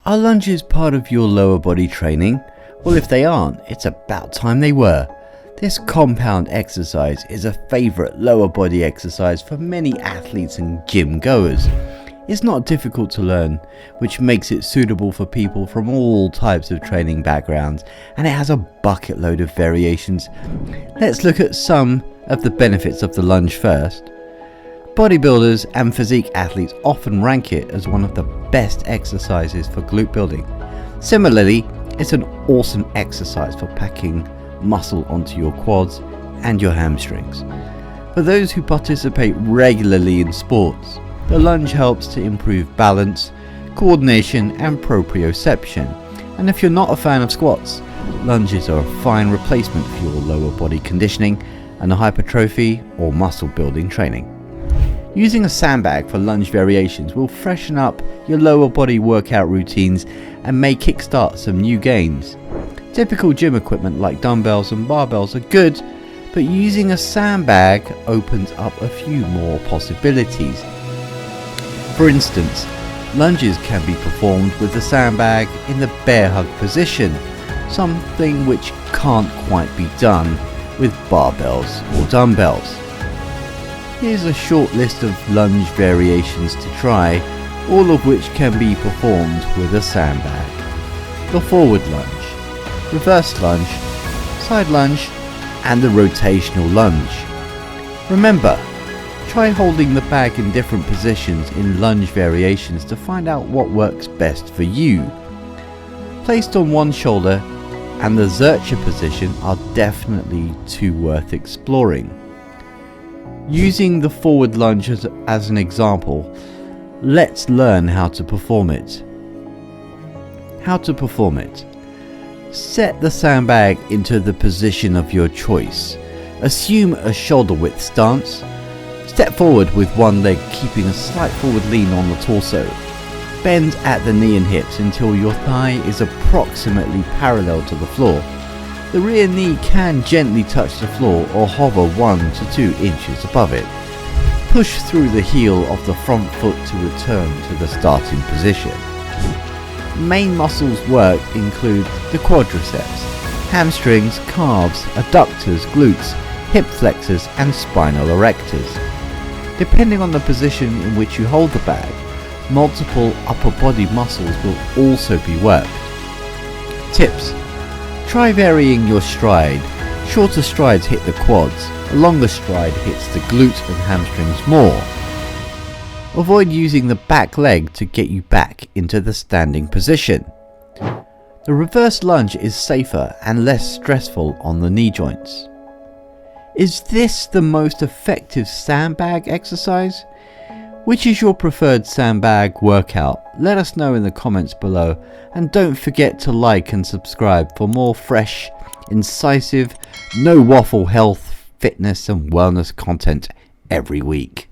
Are lunges part of your lower body training? Well, if they aren't, it's about time they were. This compound exercise is a favourite lower body exercise for many athletes and gym goers. It's not difficult to learn, which makes it suitable for people from all types of training backgrounds, and it has a bucket load of variations. Let's look at some of the benefits of the lunge first. Bodybuilders and physique athletes often rank it as one of the best exercises for glute building. Similarly, it's an awesome exercise for packing muscle onto your quads and your hamstrings. For those who participate regularly in sports, the lunge helps to improve balance, coordination and proprioception. And if you're not a fan of squats, lunges are a fine replacement for your lower body conditioning and hypertrophy or muscle building training. Using a sandbag for lunge variations will freshen up your lower body workout routines and may kickstart some new gains. Typical gym equipment like dumbbells and barbells are good, but using a sandbag opens up a few more possibilities. For instance, lunges can be performed with the sandbag in the bear hug position, something which can't quite be done with barbells or dumbbells. Here's a short list of lunge variations to try, all of which can be performed with a sandbag. The forward lunge, reverse lunge, side lunge, and the rotational lunge. Remember, try holding the bag in different positions in lunge variations to find out what works best for you. Placed on one shoulder and the Zercher position are definitely two worth exploring. Using the forward lunge as an example, let's learn how to perform it. Set the sandbag into the position of your choice. Assume a shoulder width stance. Step forward with one leg keeping a slight forward lean on the torso. Bend at the knee and hips until your thigh is approximately parallel to the floor. The rear knee can gently touch the floor or hover 1 to 2 inches above it. Push through the heel of the front foot to return to the starting position. Main muscles work include the quadriceps, hamstrings, calves, adductors, glutes, hip flexors and spinal erectors. Depending on the position in which you hold the bag, multiple upper body muscles will also be worked. Tips: try varying your stride. Shorter strides hit the quads, a longer stride hits the glutes and hamstrings more. Avoid using the back leg to get you back into the standing position. The reverse lunge is safer and less stressful on the knee joints. Is this the most effective sandbag exercise? Which is your preferred sandbag workout? Let us know in the comments below, and don't forget to like and subscribe for more fresh, incisive, no waffle health, fitness and wellness content every week.